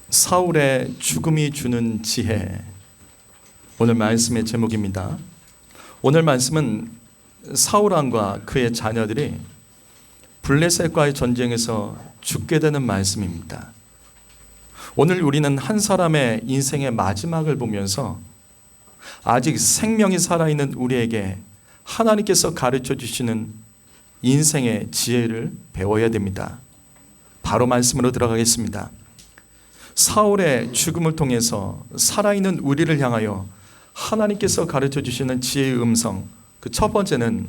사울의 죽음이 주는 지혜, 오늘 말씀의 제목입니다. 오늘 말씀은 사울 왕과 그의 자녀들이 블레셋과의 전쟁에서 죽게 되는 말씀입니다. 오늘 우리는 한 사람의 인생의 마지막을 보면서 아직 생명이 살아있는 우리에게 하나님께서 가르쳐 주시는 인생의 지혜를 배워야 됩니다. 바로 말씀으로 들어가겠습니다. 사울의 죽음을 통해서 살아있는 우리를 향하여 하나님께서 가르쳐 주시는 지혜의 음성, 그 첫 번째는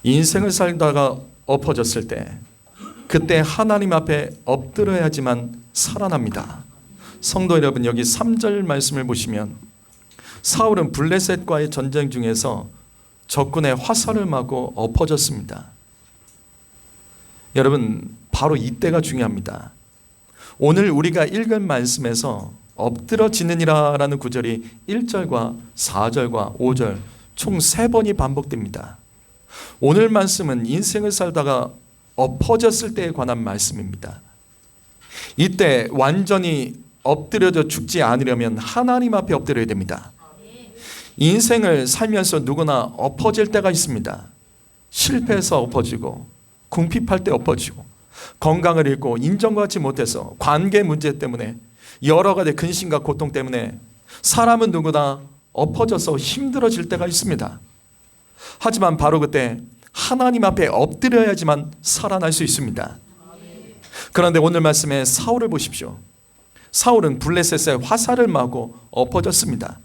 인생을 살다가 엎어졌을 때 그때 하나님 앞에 엎드려야지만 살아납니다. 성도 여러분, 여기 3절 말씀을 보시면 사울은 블레셋과의 전쟁 중에서 적군의 화살을 맞고 엎어졌습니다. 여러분, 바로 이때가 중요합니다. 오늘 우리가 읽은 말씀에서 엎드러지느니라 라는 구절이 1절과 4절과 5절 총 3번이 반복됩니다. 오늘 말씀은 인생을 살다가 엎어졌을 때에 관한 말씀입니다. 이때 완전히 엎드려져 죽지 않으려면 하나님 앞에 엎드려야 됩니다. 인생을 살면서 누구나 엎어질 때가 있습니다. 실패해서 엎어지고, 궁핍할 때 엎어지고, 건강을 잃고 인정받지 못해서 관계 문제 때문에 여러 가지 근심과 고통 때문에 사람은 누구나 엎어져서 힘들어질 때가 있습니다. 하지만 바로 그때 하나님 앞에 엎드려야지만 살아날 수 있습니다. 그런데 오늘 말씀에 사울을 보십시오. 사울은 블레셋의 화살을 맞고 엎어졌습니다.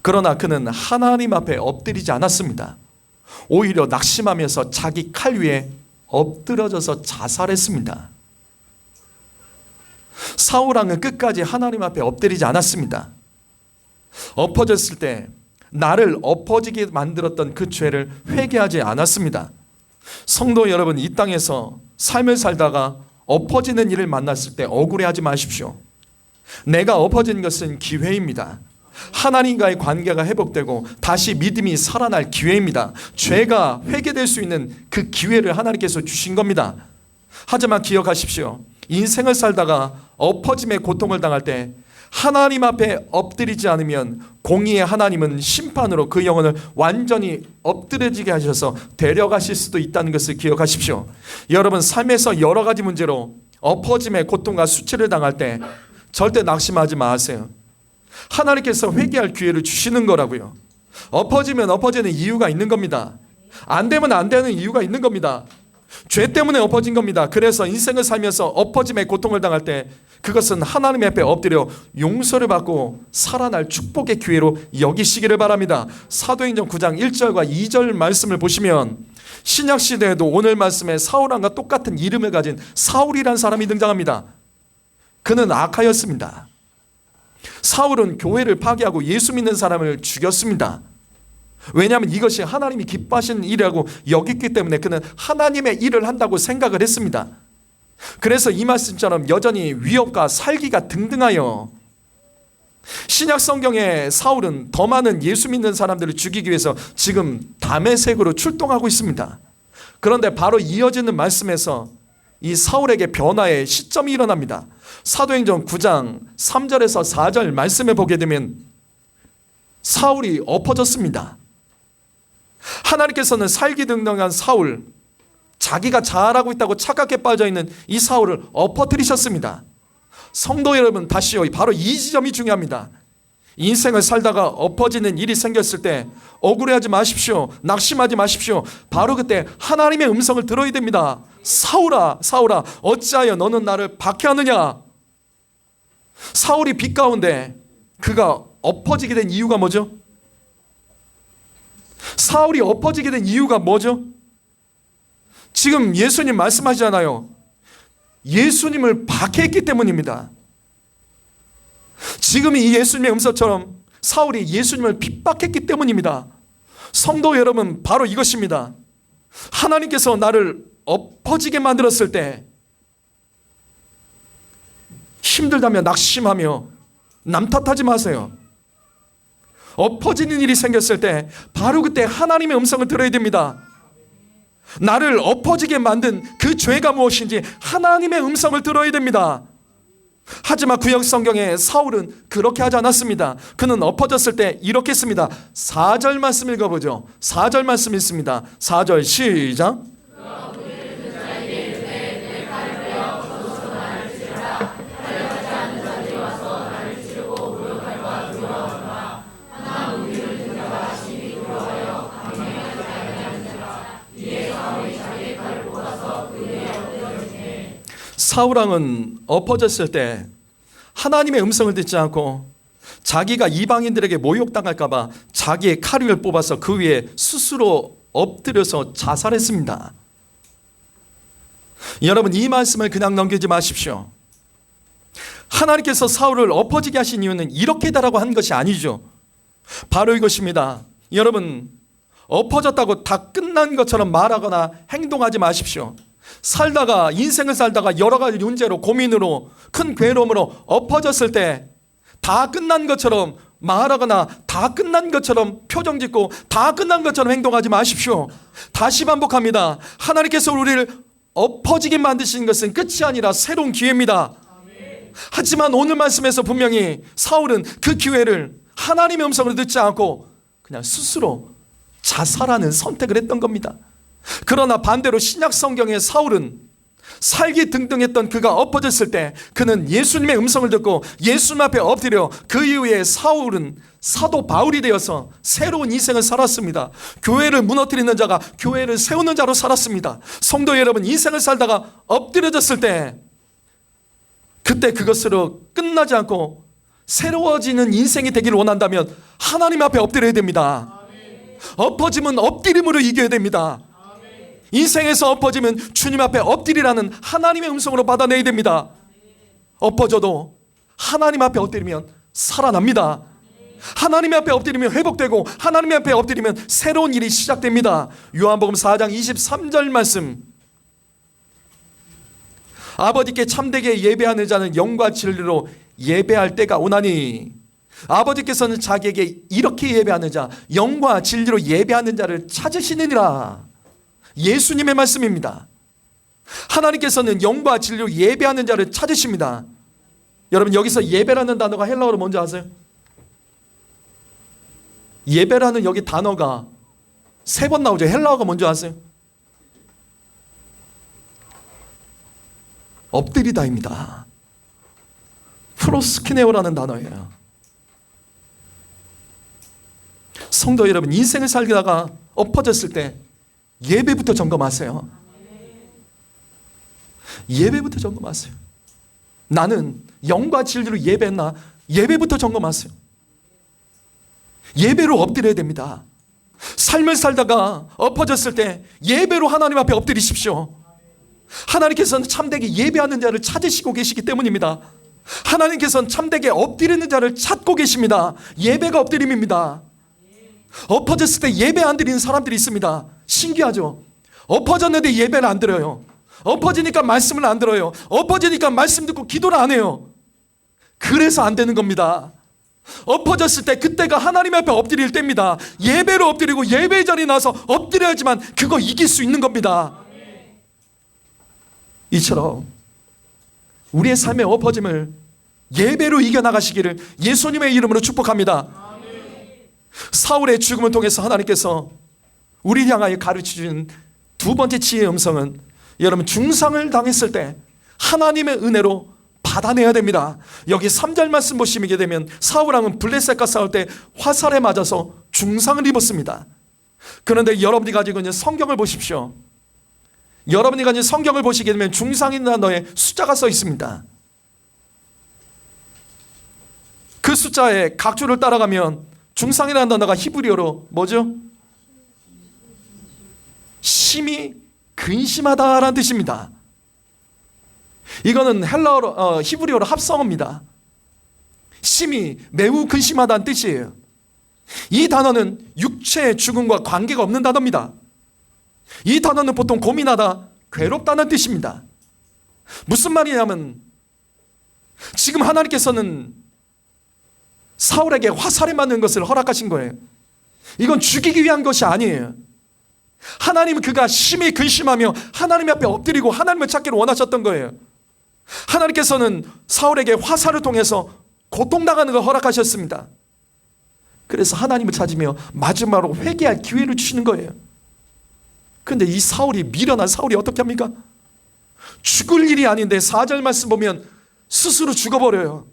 그러나 그는 하나님 앞에 엎드리지 않았습니다. 오히려 낙심하면서 자기 칼 위에 엎드러져서 자살했습니다. 사울 왕은 끝까지 하나님 앞에 엎드리지 않았습니다. 엎어졌을 때 나를 엎어지게 만들었던 그 죄를 회개하지 않았습니다. 성도 여러분, 이 땅에서 삶을 살다가 엎어지는 일을 만났을 때 억울해하지 마십시오. 내가 엎어진 것은 기회입니다. 하나님과의 관계가 회복되고 다시 믿음이 살아날 기회입니다. 죄가 회개될 수 있는 그 기회를 하나님께서 주신 겁니다. 하지만 기억하십시오. 인생을 살다가 엎어짐의 고통을 당할 때 하나님 앞에 엎드리지 않으면 공의의 하나님은 심판으로 그 영혼을 완전히 엎드려지게 하셔서 데려가실 수도 있다는 것을 기억하십시오. 여러분, 삶에서 여러 가지 문제로 엎어짐의 고통과 수치를 당할 때 절대 낙심하지 마세요. 하나님께서 회개할 기회를 주시는 거라고요. 엎어지면 엎어지는 이유가 있는 겁니다. 안 되면 안 되는 이유가 있는 겁니다. 죄 때문에 엎어진 겁니다. 그래서 인생을 살면서 엎어짐의 고통을 당할 때 그것은 하나님 앞에 엎드려 용서를 받고 살아날 축복의 기회로 여기시기를 바랍니다. 사도행전 9장 1절과 2절 말씀을 보시면 신약시대에도 오늘 말씀에 사울왕과 똑같은 이름을 가진 사울이라는 사람이 등장합니다. 그는 악하였습니다. 사울은 교회를 파괴하고 예수 믿는 사람을 죽였습니다. 왜냐하면 이것이 하나님이 기뻐하시는 일이라고 여겼기 때문에 그는 하나님의 일을 한다고 생각을 했습니다. 그래서 이 말씀처럼 여전히 위협과 살기가 등등하여 신약 성경의 사울은 더 많은 예수 믿는 사람들을 죽이기 위해서 지금 다메섹으로 출동하고 있습니다. 그런데 바로 이어지는 말씀에서 이 사울에게 변화의 시점이 일어납니다. 사도행전 9장 3절에서 4절 말씀에 보게 되면 사울이 엎어졌습니다. 하나님께서는 살기 등등한 사울, 자기가 잘하고 있다고 착각에 빠져있는 이 사울을 엎어뜨리셨습니다. 성도 여러분, 다시요, 바로 이 지점이 중요합니다. 인생을 살다가 엎어지는 일이 생겼을 때 억울해하지 마십시오. 낙심하지 마십시오. 바로 그때 하나님의 음성을 들어야 됩니다. 사울아, 사울아, 어찌하여 너는 나를 박해하느냐? 사울이 빛 가운데 그가 엎어지게 된 이유가 뭐죠? 사울이 엎어지게 된 이유가 뭐죠? 지금 예수님 말씀하시잖아요. 예수님을 박해했기 때문입니다. 지금 이 예수님의 음성처럼 사울이 예수님을 핍박했기 때문입니다. 성도 여러분, 바로 이것입니다. 하나님께서 나를 엎어지게 만들었을 때 힘들다며 낙심하며 남 탓하지 마세요. 엎어지는 일이 생겼을 때 바로 그때 하나님의 음성을 들어야 됩니다. 나를 엎어지게 만든 그 죄가 무엇인지 하나님의 음성을 들어야 됩니다. 하지만 구약 성경에 사울은 그렇게 하지 않았습니다. 그는 엎어졌을 때 이렇게 했습니다. 4절 말씀 읽어보죠. 4절 말씀 있습니다. 4절 시작. 사울왕은 엎어졌을 때 하나님의 음성을 듣지 않고 자기가 이방인들에게 모욕당할까 봐 자기의 칼을 뽑아서 그 위에 스스로 엎드려서 자살했습니다. 여러분, 이 말씀을 그냥 넘기지 마십시오. 하나님께서 사울을 엎어지게 하신 이유는 이렇게 해달라고 한 것이 아니죠. 바로 이것입니다. 여러분, 엎어졌다고 다 끝난 것처럼 말하거나 행동하지 마십시오. 인생을 살다가 여러 가지 문제로, 고민으로, 큰 괴로움으로 엎어졌을 때 다 끝난 것처럼 말하거나 다 끝난 것처럼 표정 짓고 다 끝난 것처럼 행동하지 마십시오. 다시 반복합니다. 하나님께서 우리를 엎어지게 만드신 것은 끝이 아니라 새로운 기회입니다. 하지만 오늘 말씀에서 분명히 사울은 그 기회를 하나님의 음성을 듣지 않고 그냥 스스로 자살하는 선택을 했던 겁니다. 그러나 반대로 신약 성경의 사울은 살기 등등했던 그가 엎어졌을 때 그는 예수님의 음성을 듣고 예수님 앞에 엎드려 그 이후에 사울은 사도 바울이 되어서 새로운 인생을 살았습니다. 교회를 무너뜨리는 자가 교회를 세우는 자로 살았습니다. 성도 여러분, 인생을 살다가 엎드려졌을 때 그때 그것으로 끝나지 않고 새로워지는 인생이 되기를 원한다면 하나님 앞에 엎드려야 됩니다. 엎어짐은 엎드림으로 이겨야 됩니다. 인생에서 엎어지면 주님 앞에 엎드리라는 하나님의 음성으로 받아내야 됩니다. 엎어져도 하나님 앞에 엎드리면 살아납니다. 하나님 앞에 엎드리면 회복되고 하나님 앞에 엎드리면 새로운 일이 시작됩니다. 요한복음 4장 23절 말씀. 아버지께 참되게 예배하는 자는 영과 진리로 예배할 때가 오나니, 아버지께서는 자기에게 이렇게 예배하는 자, 영과 진리로 예배하는 자를 찾으시느니라. 예수님의 말씀입니다. 하나님께서는 영과 진리로 예배하는 자를 찾으십니다. 여러분, 여기서 예배라는 단어가 헬라어로 뭔지 아세요? 예배라는 여기 단어가 3번 나오죠. 헬라어가 뭔지 아세요? 엎드리다입니다. 프로스키네오라는 단어예요. 성도 여러분, 인생을 살다가 엎어졌을 때 예배부터 점검하세요. 예배부터 점검하세요. 나는 영과 진리로 예배했나? 예배부터 점검하세요. 예배로 엎드려야 됩니다. 삶을 살다가 엎어졌을 때 예배로 하나님 앞에 엎드리십시오. 하나님께서는 참되게 예배하는 자를 찾으시고 계시기 때문입니다. 하나님께서는 참되게 엎드리는 자를 찾고 계십니다. 예배가 엎드림입니다. 엎어졌을 때 예배 안 드리는 사람들이 있습니다. 신기하죠? 엎어졌는데 예배를 안 드려요. 엎어지니까 말씀을 안 들어요. 엎어지니까 말씀 듣고 기도를 안 해요. 그래서 안 되는 겁니다. 엎어졌을 때 그때가 하나님 앞에 엎드릴 때입니다. 예배로 엎드리고 예배의 자리에 나서 엎드려야지만 그거 이길 수 있는 겁니다. 이처럼 우리의 삶의 엎어짐을 예배로 이겨나가시기를 예수님의 이름으로 축복합니다. 사울의 죽음을 통해서 하나님께서 우리를 향하여 가르쳐주는 두 번째 지혜의 음성은, 여러분, 중상을 당했을 때 하나님의 은혜로 받아내야 됩니다. 여기 3절 말씀 보시게 되면 사울왕은 블레셋과 싸울 때 화살에 맞아서 중상을 입었습니다. 그런데 여러분이 가지고 있는 성경을 보십시오. 여러분이 가진 성경을 보시게 되면 중상이라는 단어에 숫자가 써 있습니다. 그 숫자의 각주를 따라가면 중상이라는 단어가 히브리어로 뭐죠? 심히 근심하다라는 뜻입니다. 이거는 히브리어로 합성어입니다. 심히 매우 근심하다는 뜻이에요. 이 단어는 육체의 죽음과 관계가 없는 단어입니다. 이 단어는 보통 고민하다, 괴롭다는 뜻입니다. 무슨 말이냐면 지금 하나님께서는 사울에게 화살에 맞는 것을 허락하신 거예요. 이건 죽이기 위한 것이 아니에요. 하나님은 그가 심히 근심하며 하나님 앞에 엎드리고 하나님을 찾기를 원하셨던 거예요. 하나님께서는 사울에게 화살을 통해서 고통당하는 걸 허락하셨습니다. 그래서 하나님을 찾으며 마지막으로 회개할 기회를 주시는 거예요. 그런데 이 사울이, 미련한 사울이 어떻게 합니까? 죽을 일이 아닌데 4절 말씀 보면 스스로 죽어버려요.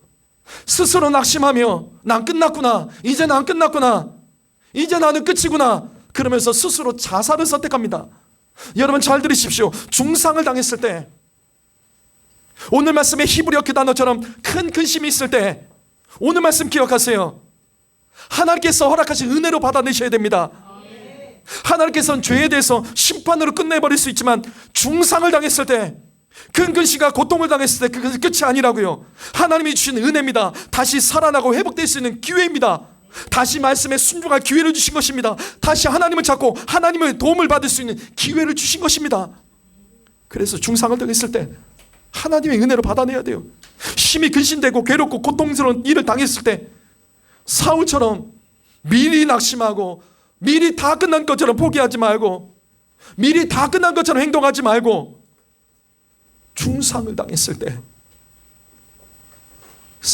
스스로 낙심하며 난 끝났구나, 이제 난 끝났구나, 이제 나는 끝이구나, 그러면서 스스로 자살을 선택합니다. 여러분 잘 들으십시오. 중상을 당했을 때, 오늘 말씀에 히브리어 그 단어처럼 큰 근심이 있을 때, 오늘 말씀 기억하세요. 하나님께서 허락하신 은혜로 받아내셔야 됩니다. 하나님께서는 죄에 대해서 심판으로 끝내버릴 수 있지만 중상을 당했을 때, 큰 근심과 고통을 당했을 때 그것이 끝이 아니라고요. 하나님이 주신 은혜입니다. 다시 살아나고 회복될 수 있는 기회입니다. 다시 말씀에 순종할 기회를 주신 것입니다. 다시 하나님을 찾고 하나님의 도움을 받을 수 있는 기회를 주신 것입니다. 그래서 중상을 당했을 때 하나님의 은혜로 받아내야 돼요. 심히 근심되고 괴롭고 고통스러운 일을 당했을 때 사울처럼 미리 낙심하고 미리 다 끝난 것처럼 포기하지 말고 미리 다 끝난 것처럼 행동하지 말고 중상을 당했을 때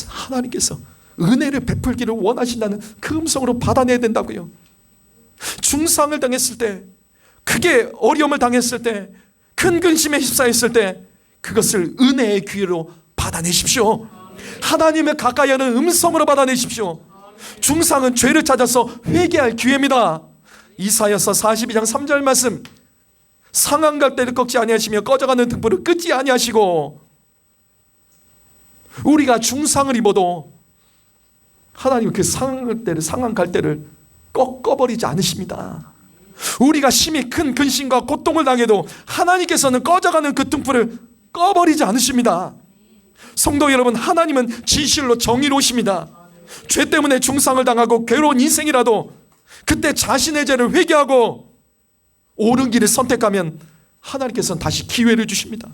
하나님께서 은혜를 베풀기를 원하신다는 그 음성으로 받아내야 된다고요. 중상을 당했을 때, 크게 어려움을 당했을 때, 큰 근심에 휩싸였을 때 그것을 은혜의 기회로 받아내십시오. 하나님의 가까이 하는 음성으로 받아내십시오. 중상은 죄를 찾아서 회개할 기회입니다. 이사야서 42장 3절 말씀, 상한 갈대를 꺾지 아니하시며 꺼져가는 등불을 끄지 아니하시고, 우리가 중상을 입어도 하나님은 그 상한 갈대를 꺾어버리지 않으십니다. 우리가 심히 큰 근심과 고통을 당해도 하나님께서는 꺼져가는 그 등불을 꺼버리지 않으십니다. 성도 여러분, 하나님은 진실로 정의로우십니다. 죄 때문에 중상을 당하고 괴로운 인생이라도 그때 자신의 죄를 회개하고 옳은 길을 선택하면 하나님께서는 다시 기회를 주십니다.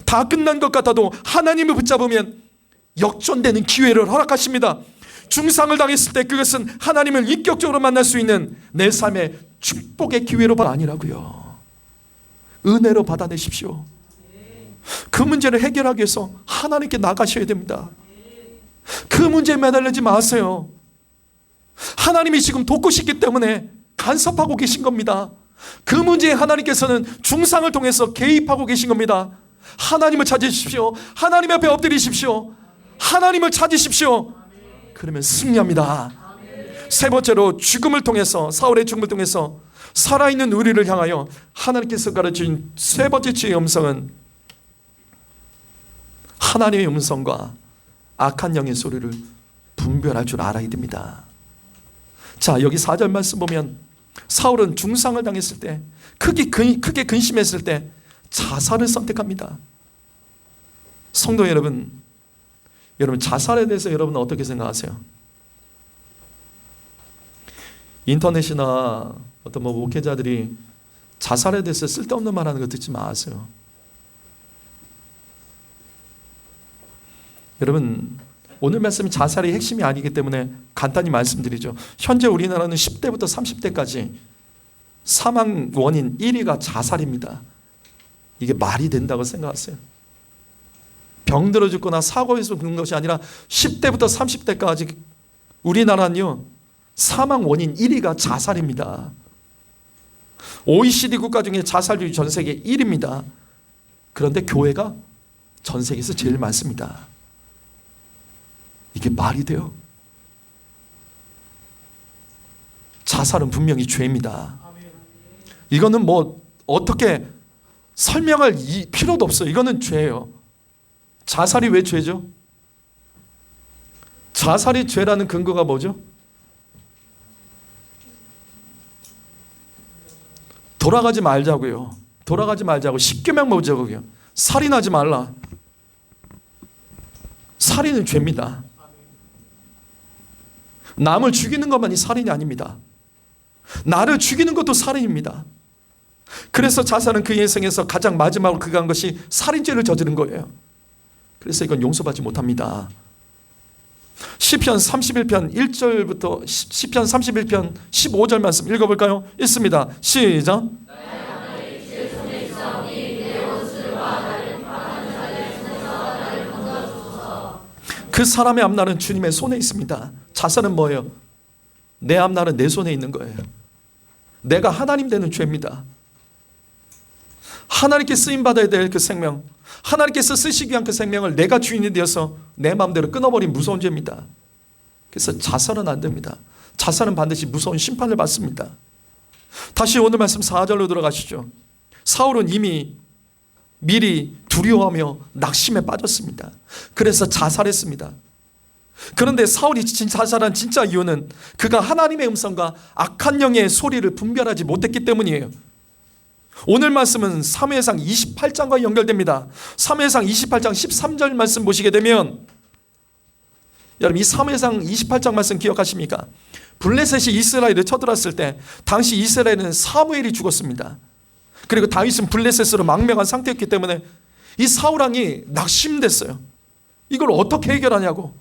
다 끝난 것 같아도 하나님을 붙잡으면 역전되는 기회를 허락하십니다. 중상을 당했을 때 그것은 하나님을 인격적으로 만날 수 있는 내 삶의 축복의 기회로가 아니라고요. 은혜로 받아내십시오. 그 문제를 해결하기 위해서 하나님께 나가셔야 됩니다. 그 문제에 매달리지 마세요. 하나님이 지금 돕고 싶기 때문에 간섭하고 계신 겁니다. 그 문제에 하나님께서는 중상을 통해서 개입하고 계신 겁니다. 하나님을 찾으십시오. 하나님 앞에 엎드리십시오. 하나님을 찾으십시오. 그러면 승리합니다. 세 번째로 죽음을 통해서, 사울의 죽음을 통해서 살아있는 우리를 향하여 하나님께서 가르친 세 번째 지혜의 음성은 하나님의 음성과 악한 영의 소리를 분별할 줄 알아야 됩니다. 자, 여기 4절 말씀 보면 사울은 중상을 당했을 때, 크게 근심했을 때 자살을 선택합니다. 성도 여러분, 자살에 대해서 여러분은 어떻게 생각하세요? 인터넷이나 어떤 목회자들이 자살에 대해서 쓸데없는 말하는 거 듣지 마세요. 여러분, 오늘 말씀이 자살이 핵심이 아니기 때문에 간단히 말씀드리죠. 현재 우리나라는 10대부터 30대까지 사망 원인 1위가 자살입니다. 이게 말이 된다고 생각하세요? 병들어 죽거나 사고에서 죽는 것이 아니라 10대부터 30대까지 우리나라는요, 사망 원인 1위가 자살입니다. OECD 국가 중에 자살률이 전 세계 1위입니다. 그런데 교회가 전 세계에서 제일 많습니다. 이게 말이 돼요? 자살은 분명히 죄입니다. 이거는 뭐 어떻게 설명할 필요도 없어요. 이거는 죄예요. 자살이 왜 죄죠? 자살이 죄라는 근거가 뭐죠? 돌아가지 말자고요. 돌아가지 말자고. 10계명 뭐죠, 그게요? 살인하지 말라. 살인은 죄입니다. 남을 죽이는 것만이 살인이 아닙니다. 나를 죽이는 것도 살인입니다. 그래서 자살은 그 인생에서 가장 마지막으로 그가 한 것이 살인죄를 저지른 거예요. 그래서 이건 용서받지 못합니다. 시편 31편 1절부터 시편 31편 15절 말씀 읽어볼까요? 읽습니다. 시작. 그 사람의 앞날은 주님의 손에 있습니다. 자살은 뭐예요? 내 앞날은 내 손에 있는 거예요. 내가 하나님 되는 죄입니다. 하나님께 쓰임받아야 될 그 생명, 하나님께서 쓰시기 위한 그 생명을 내가 주인이 되어서 내 마음대로 끊어버린 무서운 죄입니다. 그래서 자살은 안 됩니다. 자살은 반드시 무서운 심판을 받습니다. 다시 오늘 말씀 4절로 들어가시죠. 사울은 이미 미리 두려워하며 낙심에 빠졌습니다. 그래서 자살했습니다. 그런데 사울이 자살한 진짜 이유는 그가 하나님의 음성과 악한 영의 소리를 분별하지 못했기 때문이에요. 오늘 말씀은 사무엘상 28장과 연결됩니다. 사무엘상 28장 13절 말씀 보시게 되면, 여러분 이 사무엘상 28장 말씀 기억하십니까? 블레셋이 이스라엘을 쳐들었을 때 당시 이스라엘은 사무엘이 죽었습니다. 그리고 다윗은 블레셋으로 망명한 상태였기 때문에 이 사울 왕이 낙심됐어요. 이걸 어떻게 해결하냐고.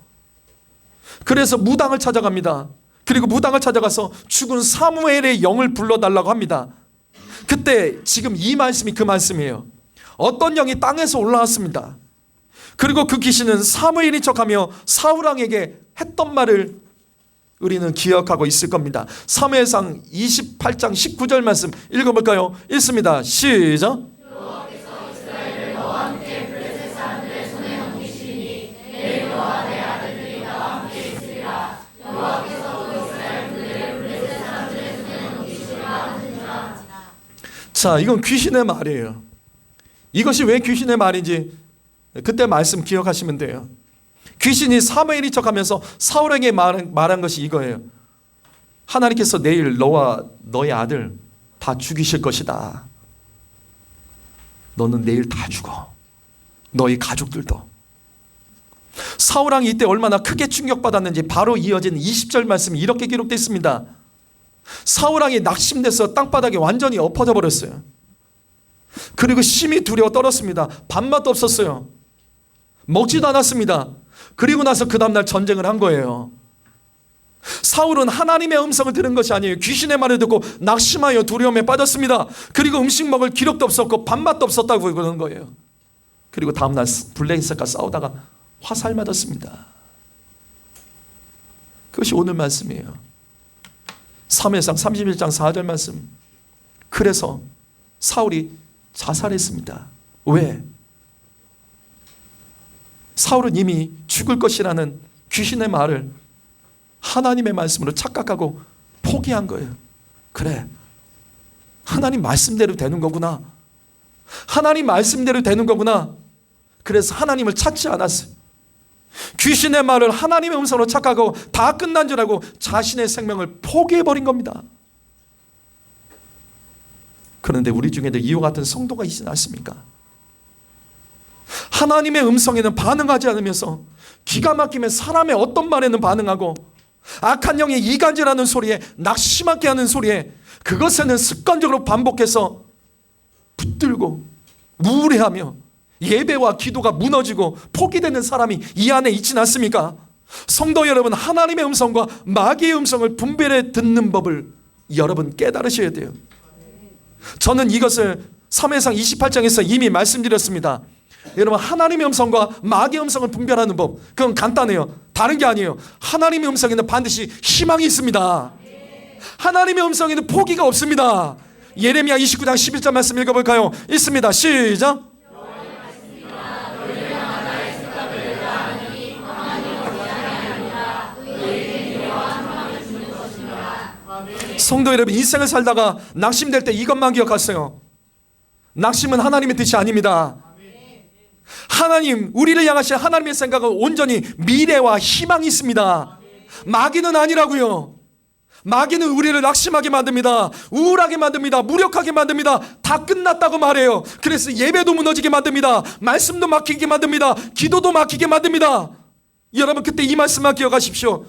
그래서 무당을 찾아갑니다. 그리고 무당을 찾아가서 죽은 사무엘의 영을 불러달라고 합니다. 그때 지금 이 말씀이 그 말씀이에요. 어떤 영이 땅에서 올라왔습니다. 그리고 그 귀신은 사무엘인 척하며 사울 왕에게 했던 말을 우리는 기억하고 있을 겁니다. 사무엘상 28장 19절 말씀 읽어볼까요? 읽습니다. 시작. 여호와께서 이스라엘을 너와 함께 블레셋 사람들의 손에 넘기시리니 내일 너와 내 아들들이 나와 함께 있으리라. 여호와께서 그 이스라엘 군대를 블레셋 사람들의 손에 넘기시리라 하느니라. 자, 이건 귀신의 말이에요. 이것이 왜 귀신의 말인지 그때 말씀 기억하시면 돼요. 귀신이 사무엘인 척하면서 사울에게 말한 것이 이거예요. 하나님께서 내일 너와 너의 아들 다 죽이실 것이다. 너는 내일 다 죽어. 너희 가족들도. 사울 왕이 이때 얼마나 크게 충격받았는지 바로 이어진 20절 말씀이 이렇게 기록되어 있습니다. 사울 왕이 낙심돼서 땅바닥에 완전히 엎어져 버렸어요. 그리고 심히 두려워 떨었습니다. 밥맛도 없었어요. 먹지도 않았습니다. 그리고 나서 그 다음날 전쟁을 한 거예요. 사울은 하나님의 음성을 들은 것이 아니에요. 귀신의 말을 듣고 낙심하여 두려움에 빠졌습니다. 그리고 음식 먹을 기력도 없었고 밥맛도 없었다고 그러는 거예요. 그리고 다음날 블레셋과 싸우다가 화살 맞았습니다. 그것이 오늘 말씀이에요. 사무엘상 31장 4절 말씀. 그래서 사울이 자살했습니다. 왜? 사울은 이미 죽을 것이라는 귀신의 말을 하나님의 말씀으로 착각하고 포기한 거예요. 그래, 하나님 말씀대로 되는 거구나. 하나님 말씀대로 되는 거구나. 그래서 하나님을 찾지 않았어요. 귀신의 말을 하나님의 음성으로 착각하고 다 끝난 줄 알고 자신의 생명을 포기해버린 겁니다. 그런데 우리 중에도 이와 같은 성도가 있지 않습니까? 하나님의 음성에는 반응하지 않으면서 기가 막히면 사람의 어떤 말에는 반응하고 악한 영의 이간질하는 소리에 낙심하게 하는 소리에 그것에는 습관적으로 반복해서 붙들고 무례하며 예배와 기도가 무너지고 포기되는 사람이 이 안에 있진 않습니까? 성도 여러분, 하나님의 음성과 마귀의 음성을 분별해 듣는 법을 여러분 깨달으셔야 돼요. 저는 이것을 사무엘상 28장에서 이미 말씀드렸습니다. 여러분, 하나님의 음성과 마귀의 음성을 분별하는 법, 그건 간단해요. 다른 게 아니에요. 하나님의 음성에는 반드시 희망이 있습니다. 하나님의 음성에는 포기가 없습니다. 예레미야 29장 11절 말씀 읽어볼까요? 읽습니다. 시작. 성도 여러분, 인생을 살다가 낙심될 때 이것만 기억하세요. 낙심은 하나님의 뜻이 아닙니다. 하나님, 우리를 향하신 하나님의 생각은 온전히 미래와 희망이 있습니다. 마귀는 아니라고요. 마귀는 우리를 낙심하게 만듭니다. 우울하게 만듭니다. 무력하게 만듭니다. 다 끝났다고 말해요. 그래서 예배도 무너지게 만듭니다. 말씀도 막히게 만듭니다. 기도도 막히게 만듭니다. 여러분, 그때 이 말씀만 기억하십시오.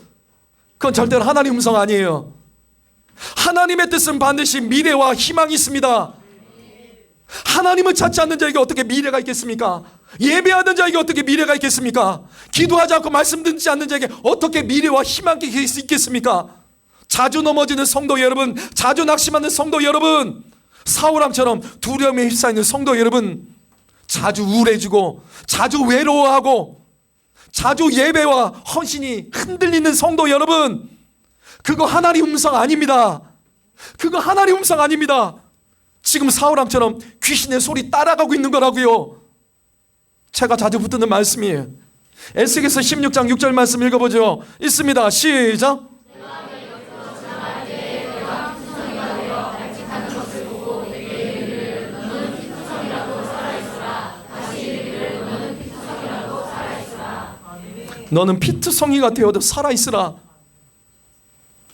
그건 절대로 하나님 음성 아니에요. 하나님의 뜻은 반드시 미래와 희망이 있습니다. 하나님을 찾지 않는 자에게 어떻게 미래가 있겠습니까? 예배하는 자에게 어떻게 미래가 있겠습니까? 기도하지 않고 말씀 듣지 않는 자에게 어떻게 미래와 희망이 있겠습니까? 자주 넘어지는 성도 여러분, 자주 낙심하는 성도 여러분, 사울왕처럼 두려움에 휩싸이는 성도 여러분, 자주 우울해지고 자주 외로워하고 자주 예배와 헌신이 흔들리는 성도 여러분, 그거 하나님 음성 아닙니다. 그거 하나님 음성 아닙니다. 지금 사울왕처럼 귀신의 소리 따라가고 있는 거라고요. 제가 자주 붙드는 말씀이에요. 에스겔서 16장 6절 말씀 읽어보죠. 있습니다. 시작. 너는 피투성이가 되어도 살아있으라.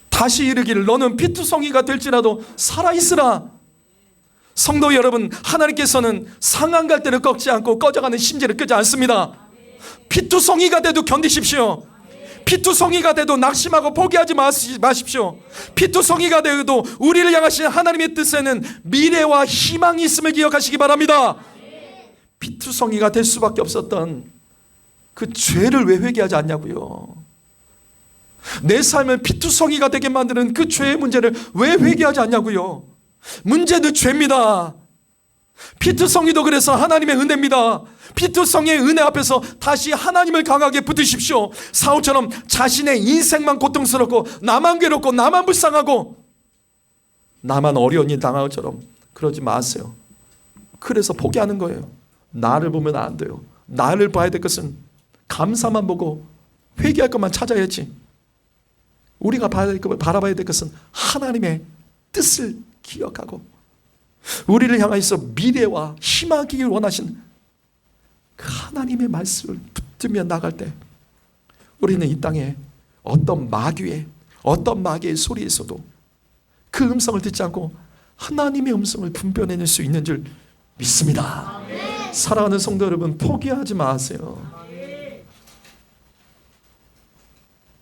다시 이르기를 너는 피투성이가 될지라도 살아있으라. 성도 여러분, 하나님께서는 상한 갈대를 꺾지 않고 꺼져가는 심지를 끄지 않습니다. 피투성이가 돼도 견디십시오. 피투성이가 돼도 낙심하고 포기하지 마십시오. 피투성이가 돼도 우리를 향하신 하나님의 뜻에는 미래와 희망이 있음을 기억하시기 바랍니다. 피투성이가 될 수밖에 없었던 그 죄를 왜 회개하지 않냐고요. 내 삶을 피투성이가 되게 만드는 그 죄의 문제를 왜 회개하지 않냐고요. 문제는 죄입니다. 피투성이도 그래서 하나님의 은혜입니다. 피투성이의 은혜 앞에서 다시 하나님을 강하게 붙드십시오. 사울처럼 자신의 인생만 고통스럽고 나만 괴롭고 나만 불쌍하고 나만 어려운 일 당한 것처럼 그러지 마세요. 그래서 포기하는 거예요. 나를 보면 안 돼요. 나를 봐야 될 것은 감사만 보고 회개할 것만 찾아야지. 우리가 바라봐야 될 것은 하나님의 뜻을 기억하고 우리를 향해서 미래와 희망이길 원하신 그 하나님의 말씀을 붙들며 나갈 때 우리는 이 땅에 어떤 마귀의 소리에서도 그 음성을 듣지 않고 하나님의 음성을 분별해낼 수 있는 줄 믿습니다. 사랑하는 성도 여러분, 포기하지 마세요.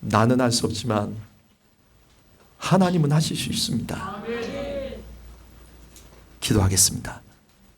나는 할 수 없지만 하나님은 하실 수 있습니다. 기도하겠습니다.